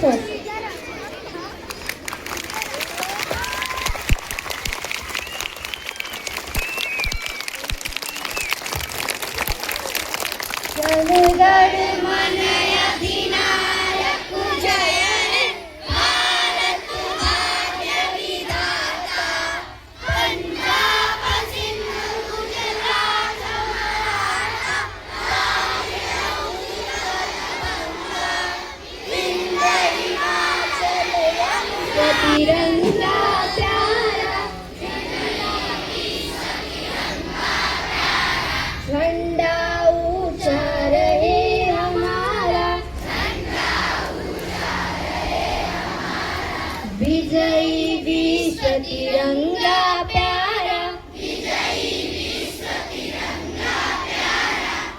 Sir. जनगण मन अधिनायक जय हे, भारत भाग्य विधाता, पंजाब सिंध गुजरात मराठा, विंध्य हिमाचल यमुना, तिरंगा प्यारा, झंडा ऊंचा रहे हमारा, विजयी विश्व तिरंगा प्यारा,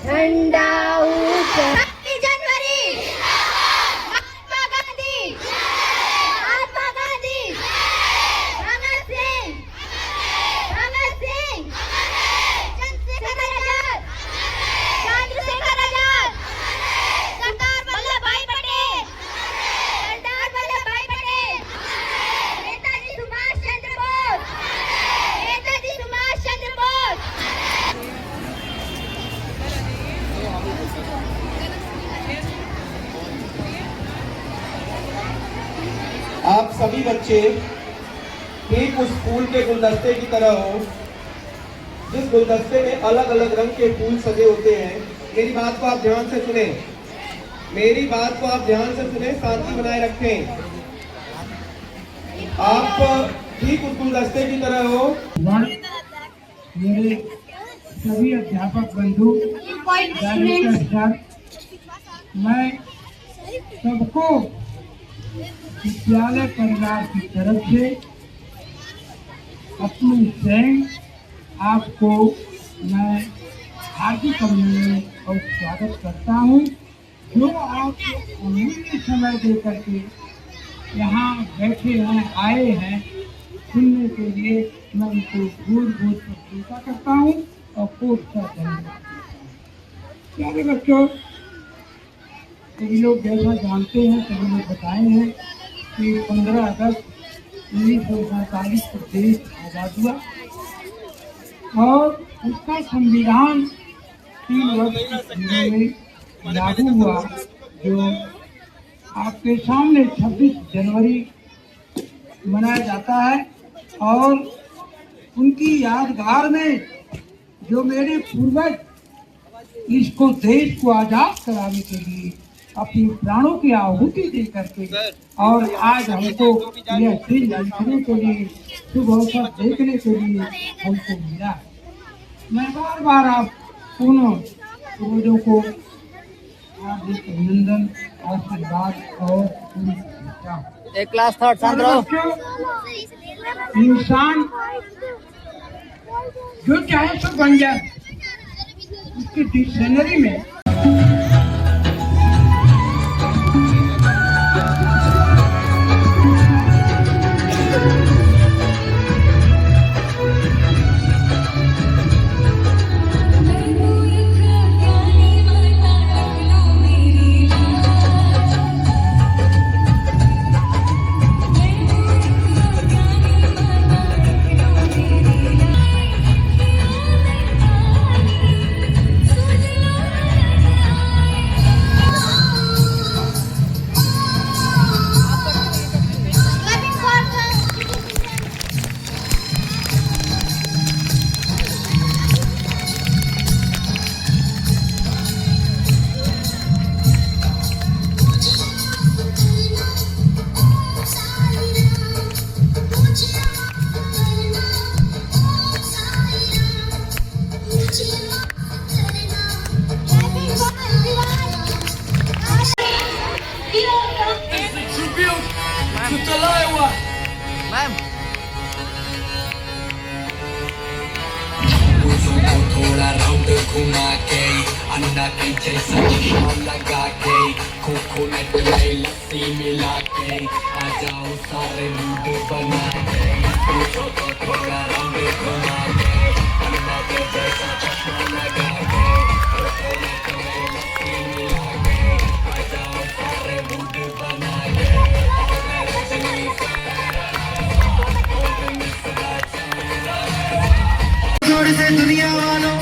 झंडा ऊंचा। 26 जनवरी महात्मा गांधी, महात्मा गांधी, भगत सिंह, चंद्रशेखर आजाद, सरदार वल्लभ भाई पटेल, नेताजी सुभाष चंद्र बोस, नेताजी सुभाष चंद्र बोस। आप सभी बच्चे ठीक उस फूल के गुलदस्ते की तरह हो, जिस गुलदस्ते में अलग अलग रंग के फूल सजे होते हैं। मेरी बात को आप ध्यान से सुने, मेरी बात को आप ध्यान से सुने, शांति बनाए रखें। आप ठीक उस गुलदस्ते की तरह हो। मेरे सभी अध्यापक बंधु, मैं सबको विद्यालय परिवार की तरफ से अपनी सहन आपको मैं हार्दिक अभिनंदन और स्वागत करता हूँ। जो आप अमूल्य समय दे करके यहाँ बैठे हैं, आए हैं सुनने के लिए, मैं उनको बहुत प्रशंसा करता हूँ और खूब सा धन्यवाद। प्यारे बच्चों, सभी लोग जैसा जानते हैं, सभी लोग बताए हैं कि 15 अगस्त 1947 को देश आजाद हुआ और उसका संविधान 3 वर्ष की सीमा में लागू हुआ, जो आपके सामने 26 जनवरी मनाया जाता है। और उनकी यादगार में जो मेरे पूर्वज इसको देश को आजाद कराने के लिए अपनी प्राणों की आहुति दे करके और आज हमको यह दिन लिखने के लिए, शुभ अवसर देखने के लिए हमको मिला है। मैं बार बार आप दोनों पूर्वजों को हार्दिक अभिनंदन, आशीर्वाद और एक क्लास थर्ड शांत रहो। इंसान जो चाहे सो बन जाए, उसकी डिक्शनरी में मैम थोड़ा राउंड घुमा के अंडा के जैसा चश्मा लगा के कोकोनट में लस्सी मिला के आ जाओ सारे मूड बना के थोड़ा राउंड घुमा के अंडा के जैसा चश्मा लगा के कोकोनट में लस्सी मिला के आ जाओ सारे मूड बना के से दुनिया वालों,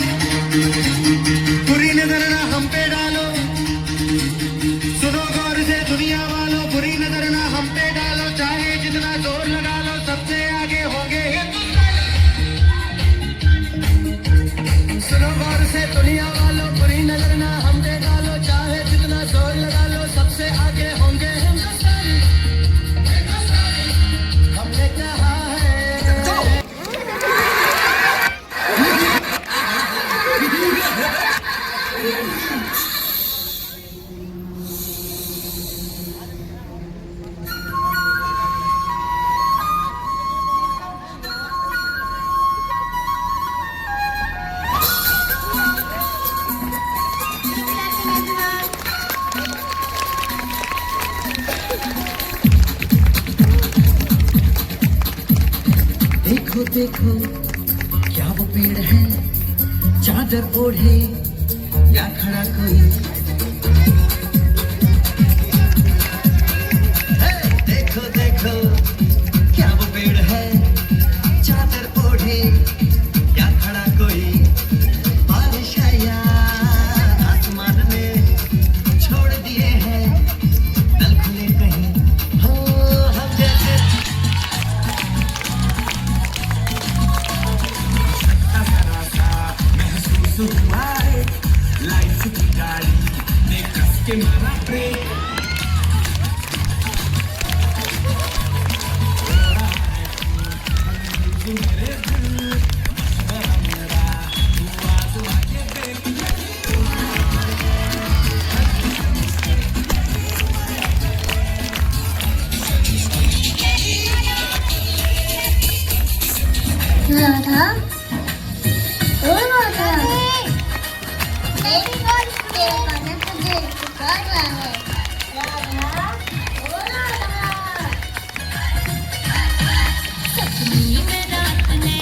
बुरी नजर ना हम पे डालो। सुनो गौर से दुनिया वालों, बुरी नजर ना हम पे डालो। चाहे जितना जोर लगा लो, सबसे आगे होंगे हिंदुस्तानी। सुनो गौर से दुनिया वालों, बुरी नजर ना हम पे डालो। चाहे जितना जोर लगा लो, सबसे आगे होंगे हिंदुस्तानी। हमने कहा है देखो देखो क्या वो पेड़ है, चादर ओढ़े या खड़ा कोई। हे, देखो देखो क्या वो पेड़ है, चादर ओढ़े या खड़ा कोई। बारिश है या आसमान में छोड़ दिए हैं नल खुले कहीं। हो हम जैसे लाइफ की गाड़ी ने कस के मारा ब्रेक। मेरे दिल मेरा हुआ तो आगे देख। राधा, ओ राधा, मेरी और तेरे गाने तुझे पुकार रहा है। राधा, ओ राधा। सपनी में रात ने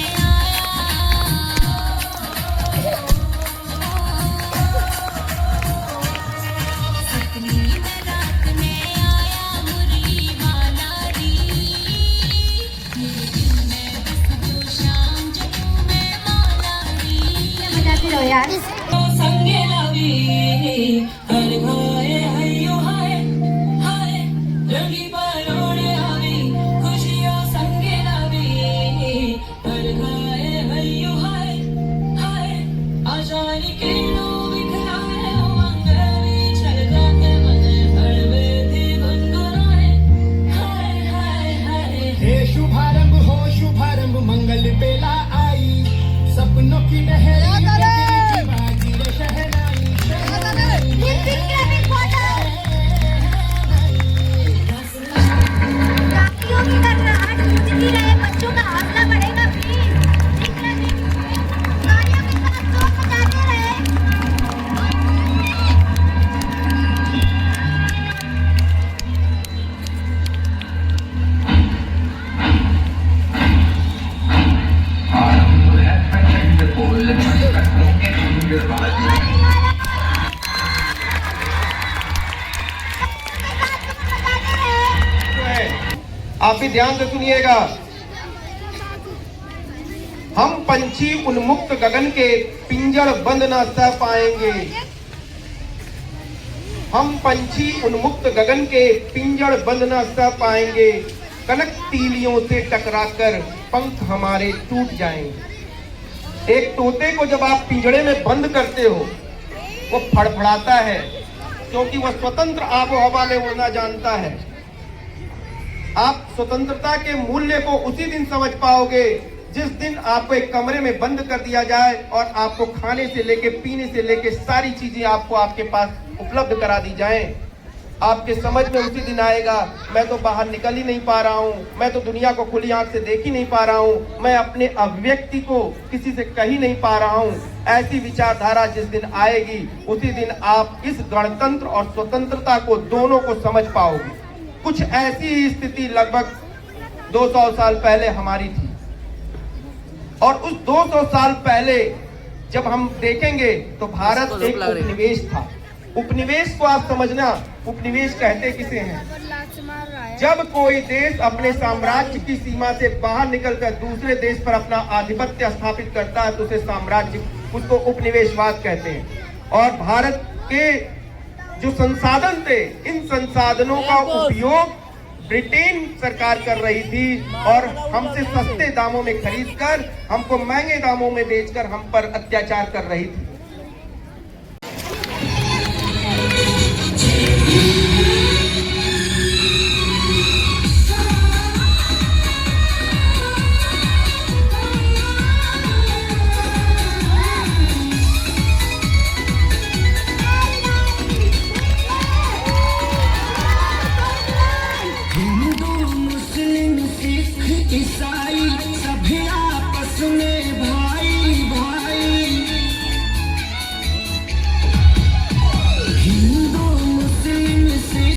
सपनी में रात ने आया मुरली वाला री। मेरे दिल में बस दो शाम जगू में माला री। बजाते रहो यार। संगे लवी हर घाये हयो हाय हाय रंगी परोड़े हवी खुशियों संगे लवी हर घाये हयो हाय हाय आशानी किरणों बिखराए मंगली चल जाते मने हड़वे थी गुनगुनाए हाय हाय हाय। हे शुभारंभ हो शुभारंभ, मंगल बेला आई। सपनों की लहरियों के बाजी रे शहनाई। काफियों की करना आज जिंदगी रहे, बच्चों का हौसला बढ़ेगा प्लीज। गाड़ियों के साथ शोर मचाते रहे। आप भी ध्यान से सुनिएगा। हम पंछी उन्मुक्त गगन के पिंजड़ बंद न सह पाएंगे। हम पंछी उन्मुक्त गगन के पिंजड़ बंद न सह पाएंगे। कनक तीलियों से टकराकर पंख हमारे टूट जाएंगे। एक तोते को जब आप पिंजड़े में बंद करते हो, वो फड़फड़ाता है क्योंकि वह स्वतंत्र आबो हवा में उड़ना जानता है। आप स्वतंत्रता के मूल्य को उसी दिन समझ पाओगे जिस दिन आपको एक कमरे में बंद कर दिया जाए और आपको खाने से लेके पीने से लेके सारी चीजें आपको आपके पास उपलब्ध करा दी जाएं। आपके समझ में उसी दिन आएगा, मैं तो बाहर निकल ही नहीं पा रहा हूँ, मैं तो दुनिया को खुली आंख से देख ही नहीं पा रहा हूँ, मैं अपने अभिव्यक्ति को किसी से कह ही नहीं पा रहा हूँ। ऐसी विचारधारा जिस दिन आएगी उसी दिन आप इस गणतंत्र और स्वतंत्रता को दोनों को समझ पाओगे। कुछ ऐसी ही स्थिति लगभग 200 साल पहले हमारी थी और उस 200 साल पहले जब हम देखेंगे तो भारत एक उपनिवेश था। उपनिवेश को आप समझना, उपनिवेश कहते किसे हैं? जब कोई देश अपने साम्राज्य की सीमा से बाहर निकलकर दूसरे देश पर अपना आधिपत्य स्थापित करता है तो उसे साम्राज्य, उसको उपनिवेशवाद कहते हैं। और भारत के जो संसाधन थे, इन संसाधनों का उपयोग ब्रिटेन सरकार कर रही थी और हमसे सस्ते दामों में खरीदकर हमको महंगे दामों में बेचकर हम पर अत्याचार कर रही थी। ईसाई सभी आपस में भाई भाई, हिंदू मुस्लिम सिख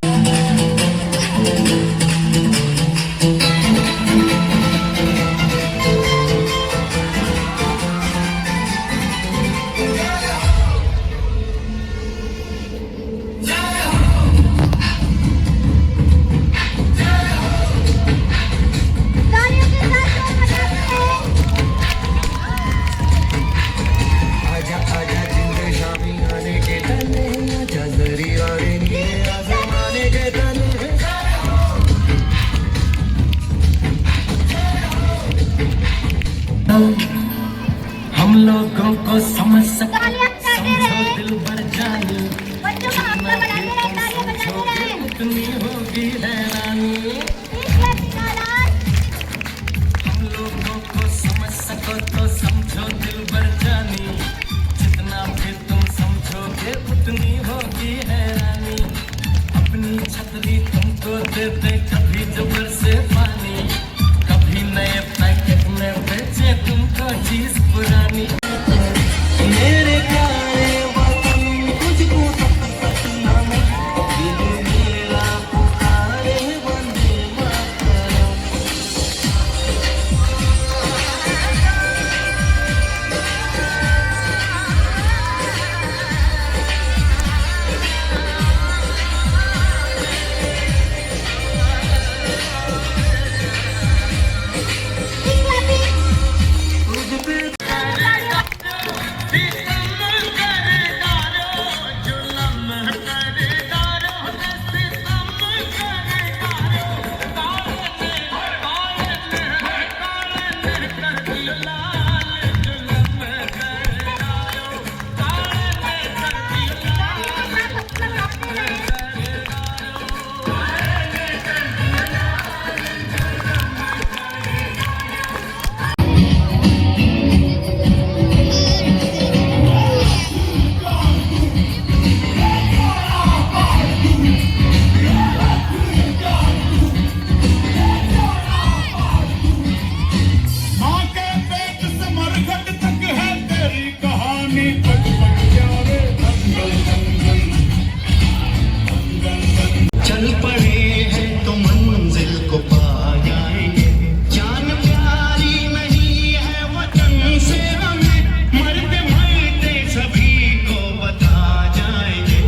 हम लोगों को समझ सकते, समझो दिल भर जाने, जितना भी तुम समझोगे उतनी होगी हैरानी। हम लोगों को समझ सको तो समझो दिल भर जानी, जितना भी तुम समझोगे उतनी होगी हैरानी। अपनी छतरी तुमको दे दे कभी जबर से पानी, कभी नए पैकेट में बेचे तुमको चीज पुरानी। मेरे प्यारे वतन तुझको सपना में, दिल मेरा पुकारे वंदे मातरम। चल पड़े हैं तो मंजिल को पा जाएंगे, जान प्यारी नहीं है वतन से हमें, मरते मरते सभी को बता जाएंगे।